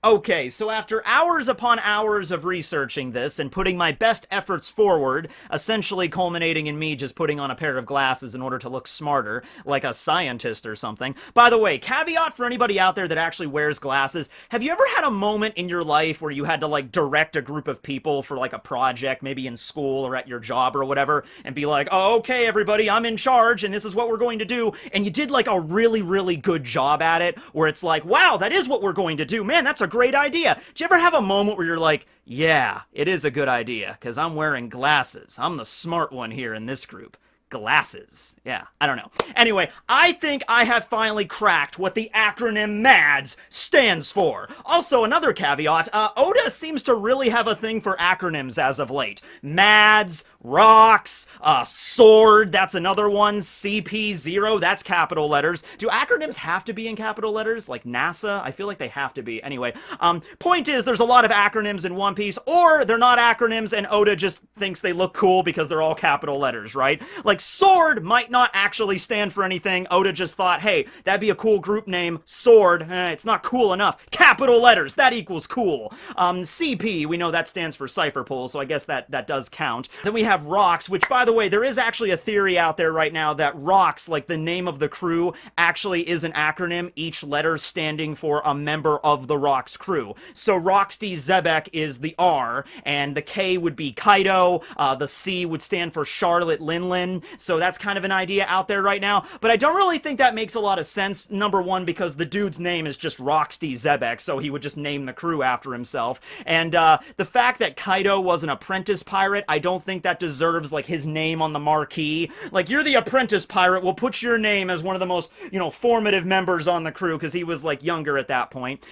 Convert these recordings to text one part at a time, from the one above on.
Okay, so after hours upon hours of researching this and putting my best efforts forward, essentially culminating in me just putting on a pair of glasses in order to look smarter, like a scientist or something. By the way, caveat for anybody out there that actually wears glasses, have you ever had a moment in your life where you had to, like, direct a group of people for, like, a project, maybe in school or at your job or whatever, and be like, oh, okay, everybody, I'm in charge, and this is what we're going to do, and you did, like, a really, really good job at it, where it's like, wow, that is what we're going to do, man, that's a great idea. Do you ever have a moment where you're like, yeah, it is a good idea, because I'm wearing glasses. I'm the smart one here in this group. Glasses. Yeah, I don't know. Anyway, I think I have finally cracked what the acronym MADS stands for. Also, another caveat, Oda seems to really have a thing for acronyms as of late. MADS, Rocks, Sword, that's another one, CP0, that's capital letters. Do acronyms have to be in capital letters? Like NASA? I feel like they have to be. Anyway, point is, there's a lot of acronyms in One Piece, or they're not acronyms and Oda just thinks they look cool because they're all capital letters, right? Like, Sword might not actually stand for anything. Oda just thought, hey, that'd be a cool group name. Sword, it's not cool enough. Capital letters, that equals cool. CP, we know that stands for Cipher Pull, so I guess that does count. Then we have Rocks, which, by the way, there is actually a theory out there right now that Rocks, like the name of the crew, actually is an acronym, each letter standing for a member of the Rocks crew. So Roxy Zebek is the R, and the K would be Kaido, the C would stand for Charlotte Linlin, so that's kind of an idea out there right now, but I don't really think that makes a lot of sense, number one, because the dude's name is just Roxy Zebek, so he would just name the crew after himself, and the fact that Kaido was an apprentice pirate, I don't think that deserves, like, his name on the marquee. Like, you're the apprentice pirate, we'll put your name as one of the most, you know, formative members on the crew, because he was, like, younger at that point.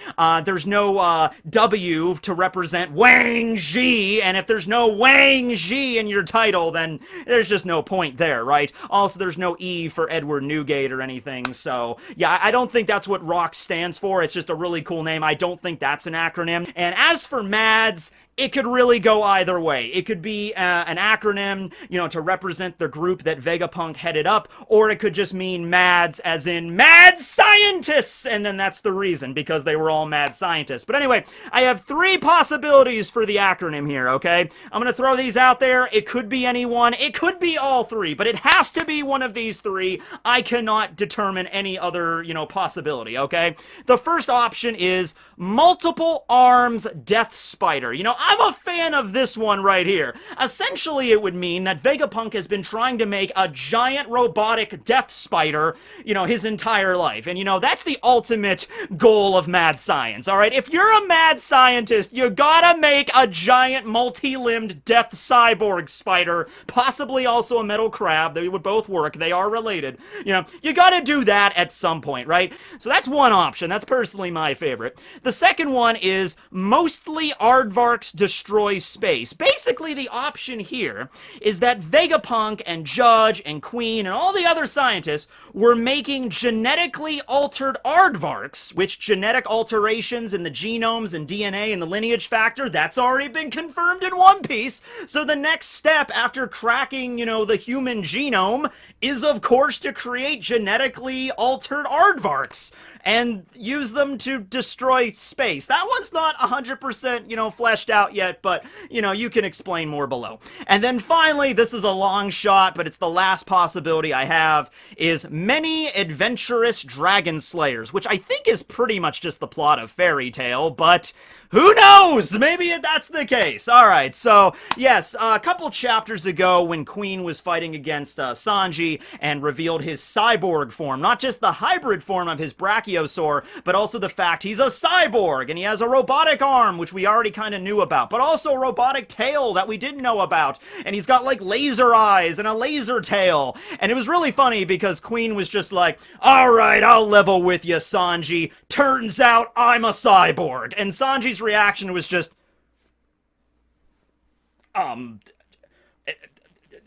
There's no W to represent Wang Zhi, and if there's no Wang Zhi in your title, then there's just no point there, right? Also, there's no E for Edward Newgate or anything, so yeah, I don't think that's what ROC stands for. It's just a really cool name. I don't think that's an acronym. And as for MADS, it could really go either way. It could be an acronym, you know, to represent the group that Vegapunk headed up, or it could just mean MADS as in mad scientists, and then that's the reason, because they were all mad scientists. But anyway, I have three possibilities for the acronym here, okay? I'm gonna throw these out there. It could be any one. It could be all three, but it has to be one of these three. I cannot determine any other, you know, possibility, okay? The first option is Multiple Arms Death Spider. You know, I'm a fan of this one right here. Essentially, it would mean that Vegapunk has been trying to make a giant robotic death spider, you know, his entire life. And, you know, that's the ultimate goal of mad science, all right? If you're a mad scientist, you gotta make a giant multi-limbed death cyborg spider, possibly also a metal crab. They would both work. They are related. You know, you gotta do that at some point, right? So that's one option. That's personally my favorite. The second one is Mostly Aardvarks Destroy Space. Basically, the option here is that Vegapunk and Judge and Queen and all the other scientists were making genetically altered aardvarks, which genetic alterations in the genomes and DNA and the lineage factor, that's already been confirmed in One Piece. So the next step after cracking, you know, the human genome is, of course, to create genetically altered aardvarks and use them to destroy space. That one's not 100%, you know, fleshed out yet, but, you know, you can explain more below. And then finally, this is a long shot, but it's the last possibility I have, is Many Adventurous Dragon Slayers, which I think is pretty much just the plot of Fairy Tail, but who knows? Maybe that's the case. Alright, so, yes, a couple chapters ago when Queen was fighting against Sanji and revealed his cyborg form, not just the hybrid form of his Brachiosaur, but also the fact he's a cyborg, and he has a robotic arm, which we already kind of knew about, but also a robotic tail that we didn't know about, and he's got, like, laser eyes and a laser tail, and it was really funny because Queen was just like, alright, I'll level with you, Sanji, turns out I'm a cyborg, and Sanji's reaction was just,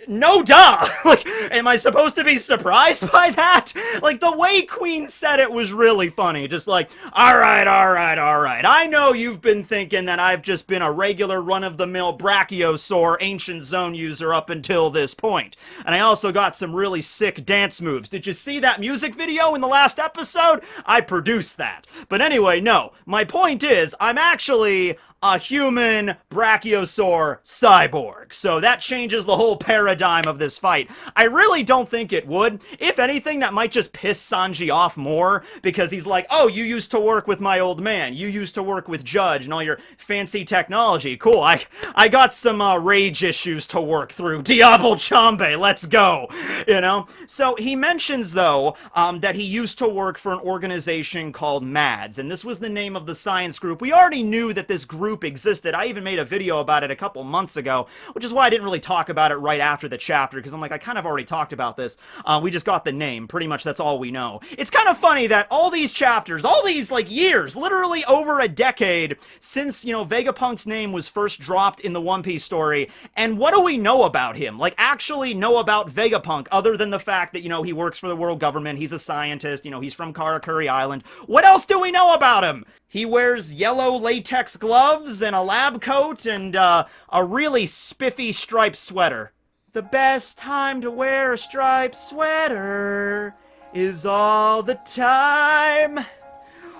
no duh! Like, am I supposed to be surprised by that? Like, the way Queen said it was really funny. Just like, alright, I know you've been thinking that I've just been a regular run-of-the-mill Brachiosaur ancient zone user up until this point. And I also got some really sick dance moves. Did you see that music video in the last episode? I produced that. But anyway, no. My point is, I'm actually a human Brachiosaur cyborg. So that changes the whole paradigm of this fight. I really don't think it would. If anything, that might just piss Sanji off more, because he's like, oh, you used to work with my old man. You used to work with Judge and all your fancy technology. Cool, I got some rage issues to work through. Diablo Chambe, let's go. You know? So he mentions, though, that he used to work for an organization called MADS, and this was the name of the science group. We already knew that this group existed. I even made a video about it a couple months ago, which is why I didn't really talk about it right after the chapter, because I'm like, I kind of already talked about this. We just got the name. Pretty much that's all we know. It's kind of funny that all these chapters, all these, like, years, literally over a decade since, you know, Vegapunk's name was first dropped in the One Piece story, and what do we know about him? Like, actually know about Vegapunk, other than the fact that, you know, he works for the world government, he's a scientist, you know, he's from Karakuri Island. What else do we know about him? He wears yellow latex gloves and a lab coat and a really spiffy striped sweater. The best time to wear a striped sweater is all the time.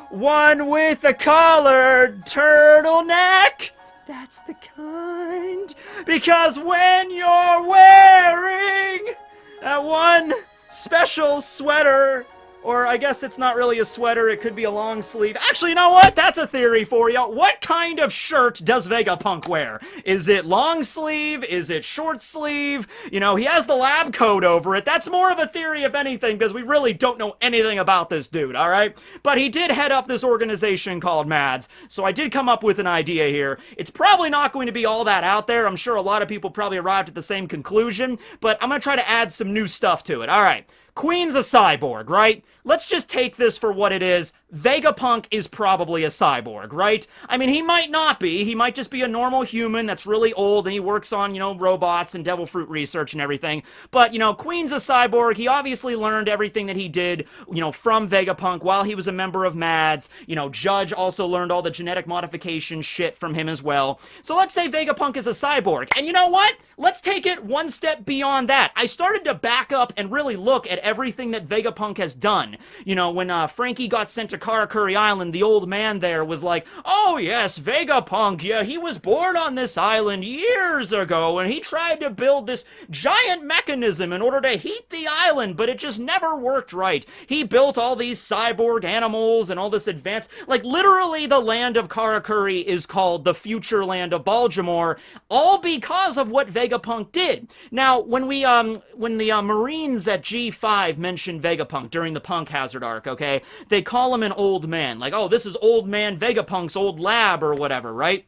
One with a collared turtleneck. That's the kind. Because when you're wearing that one special sweater, or I guess it's not really a sweater, it could be a long sleeve. Actually, you know what? That's a theory for you. What kind of shirt does Vegapunk wear? Is it long sleeve? Is it short sleeve? You know, he has the lab coat over it. That's more of a theory, if anything, because we really don't know anything about this dude, alright? But he did head up this organization called MADS, so I did come up with an idea here. It's probably not going to be all that out there. I'm sure a lot of people probably arrived at the same conclusion, but I'm going to try to add some new stuff to it. Alright. Queen's a cyborg, right? Let's just take this for what it is. Vegapunk is probably a cyborg, right? I mean, he might not be. He might just be a normal human that's really old and he works on, you know, robots and devil fruit research and everything. But, you know, Queen's a cyborg. He obviously learned everything that he did, you know, from Vegapunk while he was a member of MADS. You know, Judge also learned all the genetic modification shit from him as well. So let's say Vegapunk is a cyborg. And you know what? Let's take it one step beyond that. I started to back up and really look at everything that Vegapunk has done. You know, when Frankie got sent to Karakuri Island, the old man there was like, oh yes, Vegapunk, yeah, he was born on this island years ago, and he tried to build this giant mechanism in order to heat the island, but it just never worked right. He built all these cyborg animals and all this advanced, like, literally the land of Karakuri is called the future land of Baltimore, all because of what Vegapunk did. Now, when the Marines at G5 mentioned Vegapunk during the Punk Hazard arc, okay, they call him an old man. Like, oh, this is old man Vegapunk's old lab or whatever, right?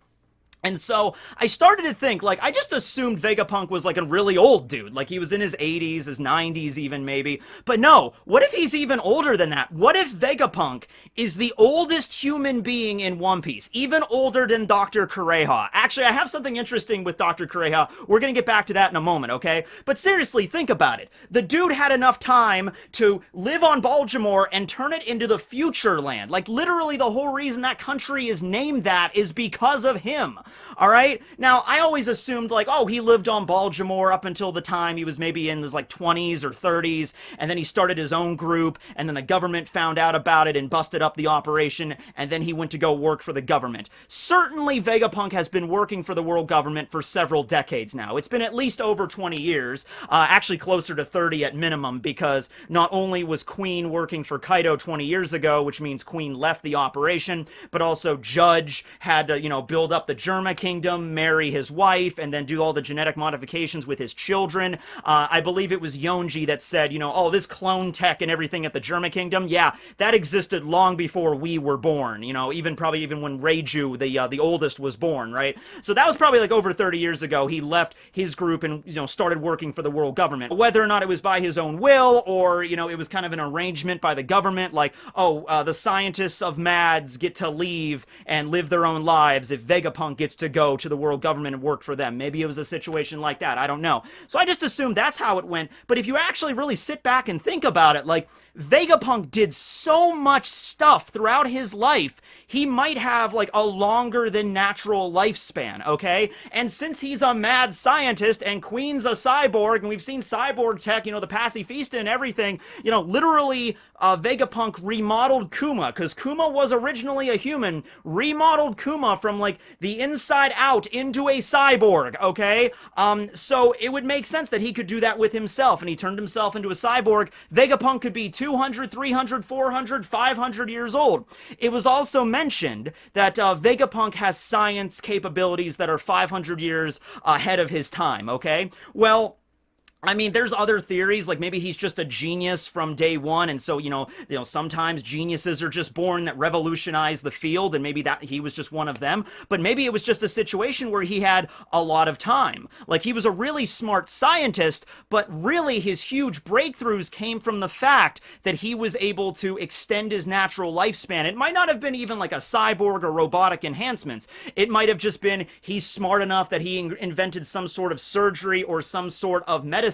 And so I started to think, like, I just assumed Vegapunk was like a really old dude. Like, he was in his 80s, his 90s even, maybe. But no, what if he's even older than that? What if Vegapunk is the oldest human being in One Piece? Even older than Dr. Kureha. Actually, I have something interesting with Dr. Kureha. We're gonna get back to that in a moment, okay? But seriously, think about it. The dude had enough time to live on Baltimore and turn it into the future land. Like, literally the whole reason that country is named that is because of him. Alright? Now, I always assumed, like, oh, he lived on Baltimore up until the time he was maybe in his, like, 20s or 30s, and then he started his own group, and then the government found out about it and busted up the operation, and then he went to go work for the government. Certainly, Vegapunk has been working for the world government for several decades now. It's been at least over 20 years, actually closer to 30 at minimum, because not only was Queen working for Kaido 20 years ago, which means Queen left the operation, but also Judge had to, you know, build up the German Kingdom, marry his wife, and then do all the genetic modifications with his children. I believe it was Yonji that said, you know, oh, this clone tech and everything at the German Kingdom, yeah, that existed long before we were born, you know, probably even when Reiju, the oldest, was born, right? So that was probably like over 30 years ago. He left his group and, you know, started working for the world government. Whether or not it was by his own will, or, you know, it was kind of an arrangement by the government, like, oh, the scientists of MADS get to leave and live their own lives if Vegapunk gets certificates to go to the world government and work for them. Maybe it was a situation like that. I don't know. So I just assumed that's how it went. But if you actually really sit back and think about it, like, Vegapunk did so much stuff throughout his life, he might have, like, a longer than natural lifespan, okay? And since he's a mad scientist and Queen's a cyborg, and we've seen cyborg tech, you know, the pacifista and everything, you know, literally, Vegapunk remodeled Kuma, because Kuma was originally a human, remodeled Kuma from, like, the inside out into a cyborg, okay? So it would make sense that he could do that with himself, and he turned himself into a cyborg. Vegapunk could be 200, 300, 400, 500 years old. It was also mentioned that Vegapunk has science capabilities that are 500 years ahead of his time, okay? Well, I mean, there's other theories, like maybe he's just a genius from day one, and so, you know, sometimes geniuses are just born that revolutionize the field, and maybe that he was just one of them, but maybe it was just a situation where he had a lot of time. Like, he was a really smart scientist, but really his huge breakthroughs came from the fact that he was able to extend his natural lifespan. It might not have been even like a cyborg or robotic enhancements. It might have just been he's smart enough that he invented some sort of surgery or some sort of medicine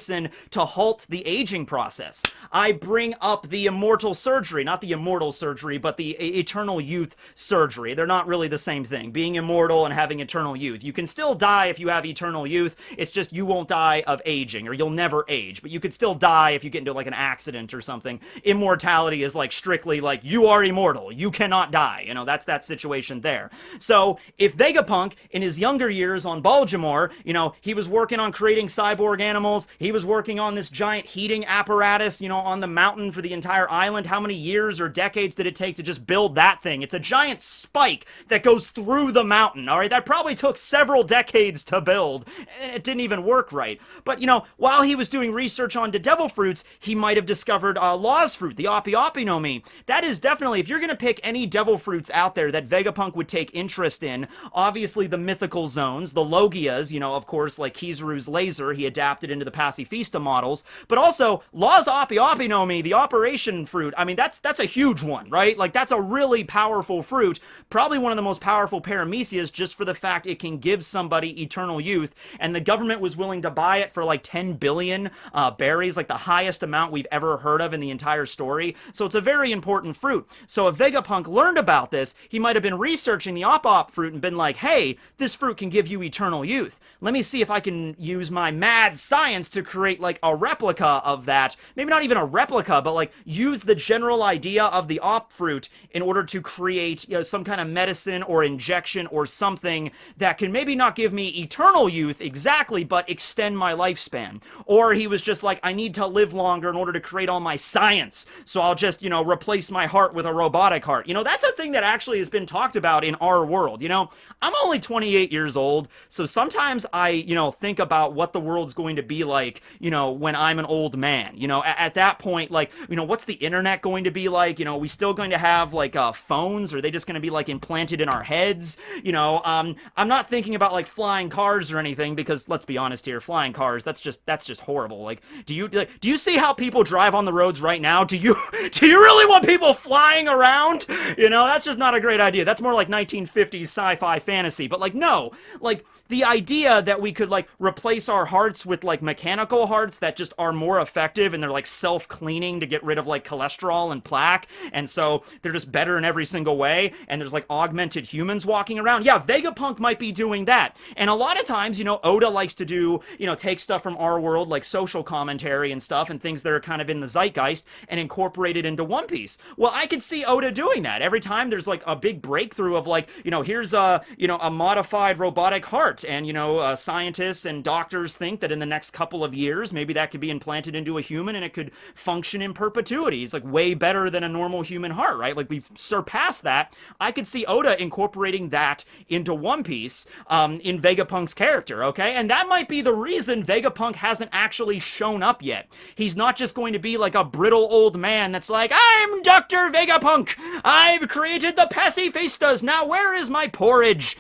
to halt the aging process. I bring up the immortal surgery, not the immortal surgery, but the eternal youth surgery. They're not really the same thing. Being immortal and having eternal youth. You can still die if you have eternal youth. It's just you won't die of aging, or you'll never age, but you could still die if you get into like an accident or something. Immortality is like strictly like you are immortal. You cannot die. You know, that's that situation there. So if Vegapunk in his younger years on Baltimore, you know, he was working on creating cyborg animals, he was working on this giant heating apparatus, you know, on the mountain for the entire island. How many years or decades did it take to just build that thing? It's a giant spike that goes through the mountain, all right? That probably took several decades to build, and it didn't even work right. But, you know, while he was doing research on the devil fruits, he might have discovered Law's fruit, the Oppi Oppi no Mi. That is definitely, if you're going to pick any devil fruits out there that Vegapunk would take interest in, obviously the mythical zones, the Logias, you know, of course, like Kizaru's laser, he adapted into the pacifista models, but also Law's Oppi Oppi no Mi, the operation fruit. I mean, that's a huge one, right? Like, that's a really powerful fruit, probably one of the most powerful paramecias, just for the fact it can give somebody eternal youth, and the government was willing to buy it for like 10 billion berries, like the highest amount we've ever heard of in the entire story. So it's a very important fruit. So if Vegapunk learned about this, he might have been researching the Op fruit and been like, hey, this fruit can give you eternal youth. Let me see if I can use my mad science to create like a replica of that. Maybe not even a replica, but like use the general idea of the Op fruit in order to create, you know, some kind of medicine or injection or something that can maybe not give me eternal youth exactly, but extend my lifespan. Or he was just like, I need to live longer in order to create all my science, so I'll just, you know, replace my heart with a robotic heart. You know, that's a thing that actually has been talked about in our world. You know, I'm only 28 years old, so sometimes I, you know, think about what the world's going to be like, you know, when I'm an old man. You know, at that point, like, you know, what's the internet going to be like? You know, are we still going to have like phones? Or are they just going to be like implanted in our heads? You know, I'm not thinking about like flying cars or anything, because let's be honest here, flying cars, that's just horrible. Like, do you see how people drive on the roads right now? Do you really want people flying around? You know, that's just not a great idea. That's more like 1950s sci-fi fantasy. But like, no, like, the idea that we could like replace our hearts with like mechanical hearts that just are more effective, and they're like self-cleaning to get rid of like cholesterol and plaque, and so they're just better in every single way, and there's like augmented humans walking around. Yeah, Vegapunk might be doing that. And a lot of times, you know, Oda likes to do, you know, take stuff from our world, like social commentary and stuff, and things that are kind of in the zeitgeist, and incorporate it into One Piece. Well, I could see Oda doing that. Every time there's like a big breakthrough of like, you know, here's a, you know, a modified robotic heart, and, you know, scientists and doctors think that in the next couple of years, maybe that could be implanted into a human and it could function in perpetuity. It's like way better than a normal human heart, right? Like, we've surpassed that. I could see Oda incorporating that into One Piece in Vegapunk's character, okay? And that might be the reason Vegapunk hasn't actually shown up yet. He's not just going to be like a brittle old man that's like, I'm Dr. Vegapunk! I've created the pacifistas! Now where is my porridge?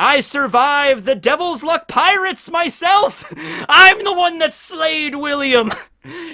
I survived the Devil's Luck Pirates myself! I'm the one that slayed William!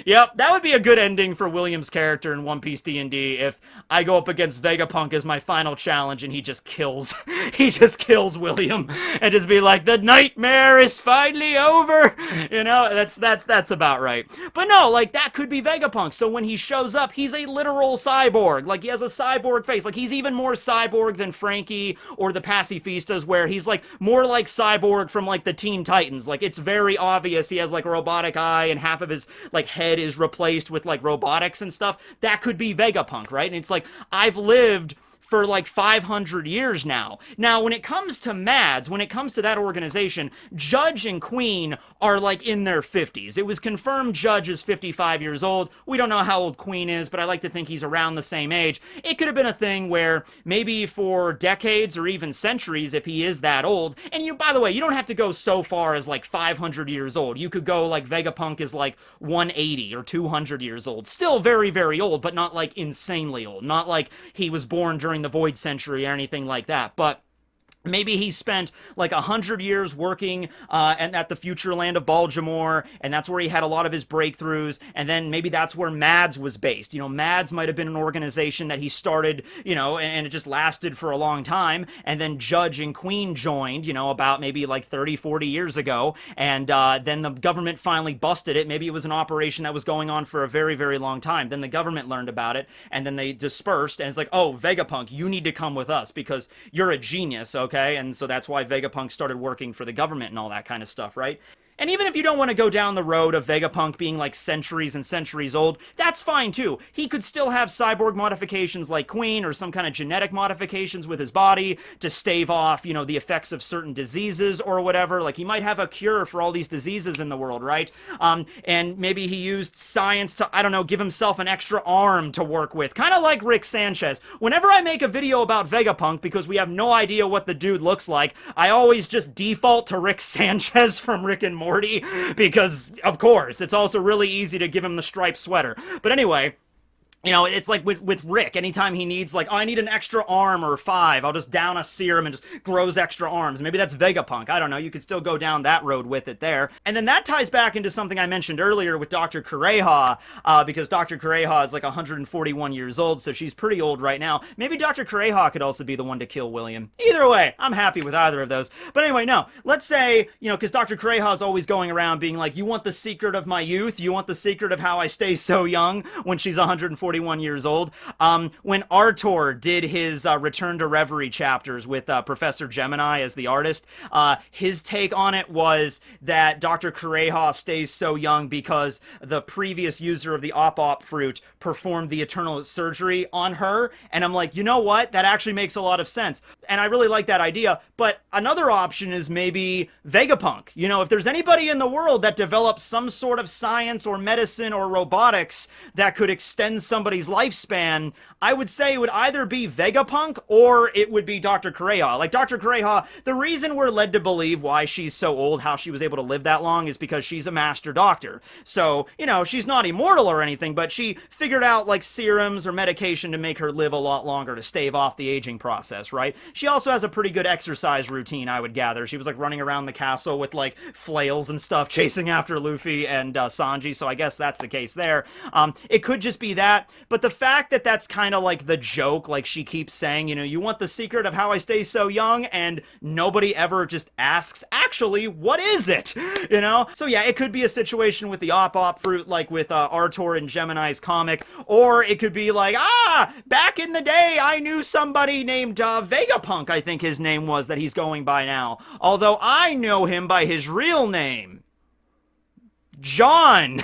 Yep, that would be a good ending for William's character in One Piece D&D if I go up against Vegapunk as my final challenge, and he just kills, he just kills William, and just be like, the nightmare is finally over, you know, that's about right. But no, like, that could be Vegapunk, so when he shows up, he's a literal cyborg, like, he has a cyborg face, like, he's even more cyborg than Frankie or the Pacifistas, where he's, like, more like Cyborg from, like, the Teen Titans, like, it's very obvious he has, like, a robotic eye, and half of his, like, head is replaced with, like, robotics and stuff. That could be Vegapunk, right? And it's like, I've lived for like 500 years now. Now, when it comes to MADS, when it comes to that organization, Judge and Queen are like in their 50s. It was confirmed Judge is 55 years old. We don't know how old Queen is, but I like to think he's around the same age. It could have been a thing where maybe for decades or even centuries, if he is that old, and you, by the way, you don't have to go so far as like 500 years old. You could go like Vegapunk is like 180 or 200 years old. Still very, very old, but not like insanely old. Not like he was born during the Void Century or anything like that, but maybe he spent like 100 years working and at the future land of Baltimore, and that's where he had a lot of his breakthroughs, and then maybe that's where MADS was based. You know, MADS might have been an organization that he started, you know, and it just lasted for a long time, and then Judge and Queen joined, you know, about maybe like 30, 40 years ago, and then the government finally busted it. Maybe it was an operation that was going on for a very, very long time. Then the government learned about it, and then they dispersed, and it's like, oh, Vegapunk, you need to come with us because you're a genius, okay? And so that's why Vegapunk started working for the government and all that kind of stuff, right? And even if you don't want to go down the road of Vegapunk being like centuries and centuries old, that's fine too. He could still have cyborg modifications like Queen, or some kind of genetic modifications with his body to stave off, you know, the effects of certain diseases or whatever. Like, he might have a cure for all these diseases in the world, right? And maybe he used science to, I don't know, give himself an extra arm to work with. Kind of like Rick Sanchez. Whenever I make a video about Vegapunk, because we have no idea what the dude looks like, I always just default to Rick Sanchez from Rick and Morty, because, of course, it's also really easy to give him the striped sweater. But anyway, you know, it's like with Rick, anytime he needs, like, oh, I need an extra arm or 5, I'll just down a serum and just grows extra arms. Maybe that's Vegapunk. I don't know. You could still go down that road with it there. And then that ties back into something I mentioned earlier with Dr. Kureha, because Dr. Kureha is like 141 years old, so she's pretty old right now. Maybe Dr. Kureha could also be the one to kill William. Either way, I'm happy with either of those. But anyway, no. Let's say, you know, because Dr. Kureha is always going around being like, you want the secret of my youth? You want the secret of how I stay so young when she's 141 years old. When Artur did his Return to Reverie chapters with Professor Gemini as the artist, his take on it was that Dr. Kureha stays so young because the previous user of the op fruit performed the eternal surgery on her. And I'm like, you know what? That actually makes a lot of sense. And I really like that idea. But another option is maybe Vegapunk. You know, if there's anybody in the world that develops some sort of science or medicine or robotics that could extend somebody's lifespan, I would say it would either be Vegapunk or it would be Dr. Kureha. Like, Dr. Kureha, the reason we're led to believe why she's so old, how she was able to live that long, is because she's a master doctor. So, you know, she's not immortal or anything, but she figured out, like, serums or medication to make her live a lot longer, to stave off the aging process, right? She also has a pretty good exercise routine, I would gather. She was, like, running around the castle with, like, flails and stuff, chasing after Luffy and Sanji, so I guess that's the case there. It could just be that, but the fact that that's kind of like the joke, like she keeps saying, you know, you want the secret of how I stay so young, and nobody ever just asks, actually, what is it? You know? So yeah, it could be a situation with the op fruit, like with Artur and Gemini's comic, or it could be like, back in the day, I knew somebody named Vegapunk, I think his name was, that he's going by now. Although I know him by his real name. John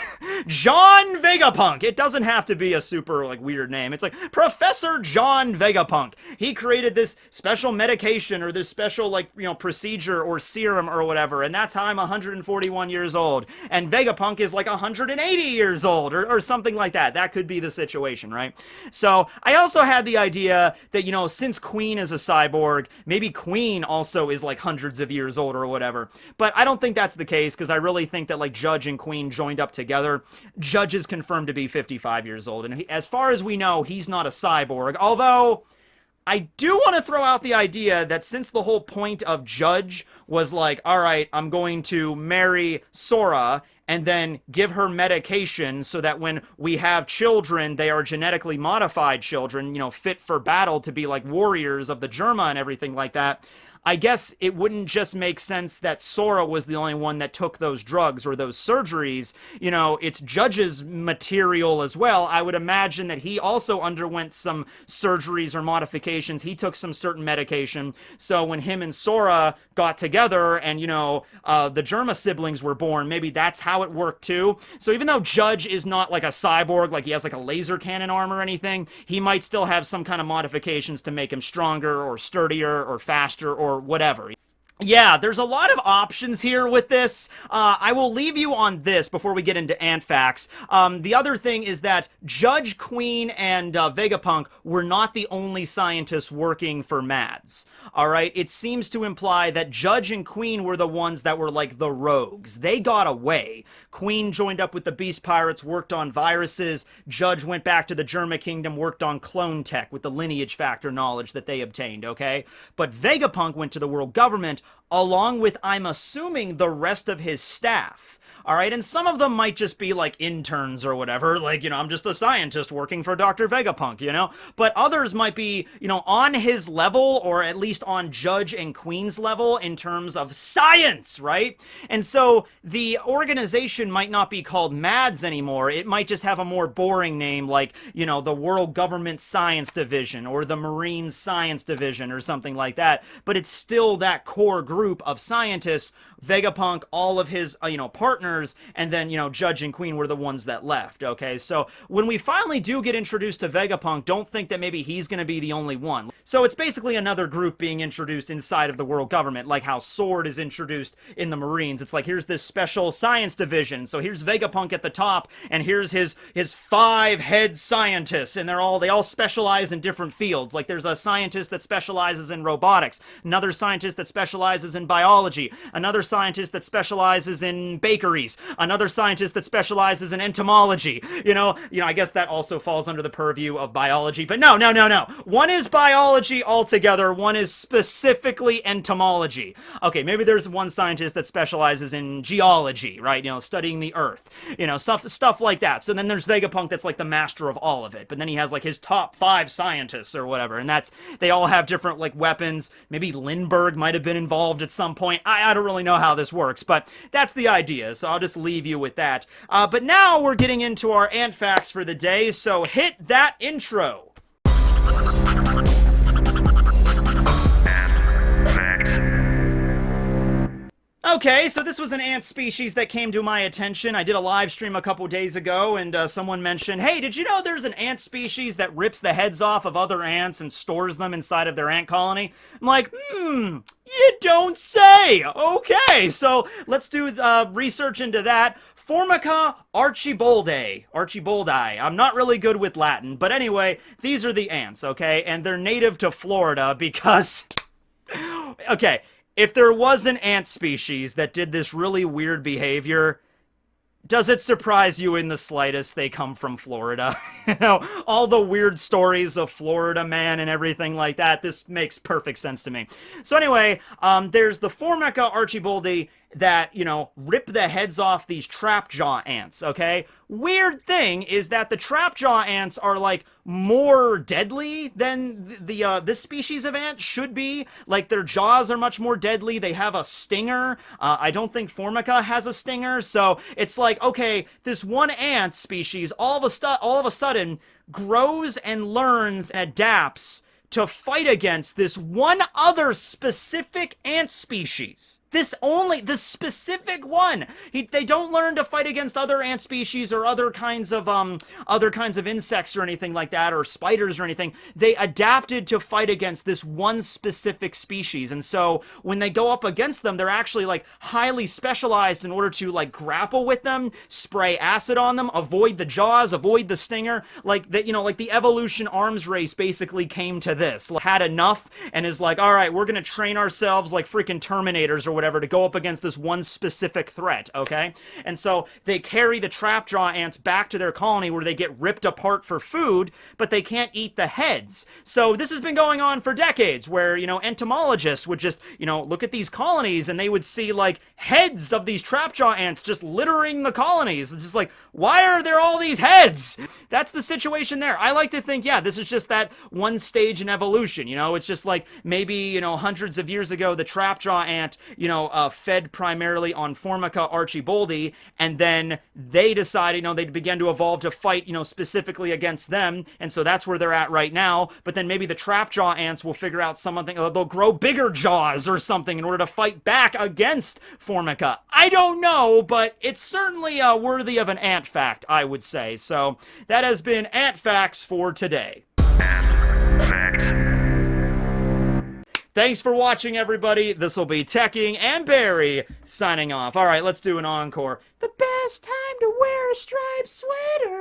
Vegapunk. It doesn't have to be a super, like, weird name. It's like Professor John Vegapunk. He created this special medication or this special, like, you know, procedure or serum or whatever, and that's how I'm 141 years old. And Vegapunk is like 180 years old or something like that. That could be the situation, right? So I also had the idea that, you know, since Queen is a cyborg, maybe Queen also is like hundreds of years old or whatever. But I don't think that's the case, because I really think that, like, Judge and Queen joined up together. Judge is confirmed to be 55 years old, and as far as we know, he's not a cyborg, although I do want to throw out the idea that since the whole point of Judge was like, all right, I'm going to marry Sora, and then give her medication so that when we have children, they are genetically modified children, fit for battle to be like warriors of the Germa and everything like that. I guess it wouldn't just make sense that Sora was the only one that took those drugs or those surgeries. It's Judge's material as well. I would imagine that he also underwent some surgeries or modifications. He took some certain medication. So when him and Sora got together and, the Germa siblings were born, maybe that's how it worked too. So even though Judge is not like a cyborg, like he has like a laser cannon arm or anything, he might still have some kind of modifications to make him stronger or sturdier or faster or whatever. Yeah, there's a lot of options here with this. I will leave you on this before we get into ant facts. The other thing is that Judge, Queen, and Vegapunk were not the only scientists working for MADS. Alright, it seems to imply that Judge and Queen were the ones that were like the rogues. They got away. Queen joined up with the Beast Pirates, worked on viruses. Judge went back to the Germa Kingdom, worked on clone tech with the lineage factor knowledge that they obtained, okay? But Vegapunk went to the world government, along with, I'm assuming, the rest of his staff. Alright, and some of them might just be like interns or whatever, like, I'm just a scientist working for Dr. Vegapunk, But others might be, on his level, or at least on Judge and Queen's level in terms of science, right? And so the organization might not be called MADS anymore. It might just have a more boring name like, the World Government Science Division or the Marine Science Division or something like that. But it's still that core group of scientists. Vegapunk, all of his, partners, and then, Judge and Queen were the ones that left, okay? So when we finally do get introduced to Vegapunk, don't think that maybe he's going to be the only one. So it's basically another group being introduced inside of the world government, like how Sword is introduced in the Marines. It's like, here's this special science division, so here's Vegapunk at the top, and here's his 5 head scientists, and they all specialize in different fields. Like, there's a scientist that specializes in robotics, another scientist that specializes in biology, another scientist that specializes in bakeries, another scientist that specializes in entomology. I guess that also falls under the purview of biology, but no. One is biology altogether, one is specifically entomology. Okay, maybe there's one scientist that specializes in geology, right? Studying the earth, stuff like that. So then there's Vegapunk that's like the master of all of it, but then he has like his top 5 scientists or whatever, and they all have different like weapons. Maybe Lindbergh might have been involved at some point. I don't really know how this works, but that's the idea, so I'll just leave you with that. But now we're getting into our ant facts for the day, so hit that intro. Okay, so this was an ant species that came to my attention. I did a live stream a couple days ago, and someone mentioned, hey, did you know there's an ant species that rips the heads off of other ants and stores them inside of their ant colony? I'm like, you don't say! Okay, so let's do research into that. Formica archiboldae. I'm not really good with Latin, but anyway, these are the ants, okay? And they're native to Florida because... Okay, if there was an ant species that did this really weird behavior, does it surprise you in the slightest they come from Florida? All the weird stories of Florida man and everything like that, this makes perfect sense to me. So anyway, there's the Formica archiboldae that, rip the heads off these trapjaw ants, okay? Weird thing is that the trapjaw ants are, like, more deadly than this species of ant should be. Like, their jaws are much more deadly. They have a stinger. I don't think Formica has a stinger, so it's like, okay, this one ant species all of a sudden grows and learns and adapts to fight against this one other specific ant species. This specific one. They don't learn to fight against other ant species or other kinds of insects or anything like that, or spiders or anything. They adapted to fight against this one specific species. And so when they go up against them, they're actually like highly specialized in order to like grapple with them, spray acid on them, avoid the jaws, avoid the stinger. Like that, like the evolution arms race basically came to this. Like, had enough and is like, all right, we're gonna train ourselves like freaking Terminators or whatever to go up against this one specific threat, okay? And so they carry the trapjaw ants back to their colony where they get ripped apart for food, but they can't eat the heads. So this has been going on for decades, where, you know, entomologists would just, you know, look at these colonies and they would see, like, heads of these trapjaw ants just littering the colonies. It's just like, why are there all these heads? That's the situation there. I like to think, yeah, this is just that one stage in evolution, you know? It's just like maybe, you know, hundreds of years ago, the trapjaw ant, you know, fed primarily on Formica archiboldi, and then they decided, you know, they began to evolve to fight, you know, specifically against them, and so that's where they're at right now. But then maybe the trapjaw ants will figure out something, they'll grow bigger jaws or something in order to fight back against Formica. I don't know, but it's certainly worthy of an ant fact, I would say. So that has been Ant Facts for today. Thanks for watching, everybody. This will be Tekking and Barry signing off. All right, let's do an encore. The best time to wear a striped sweater.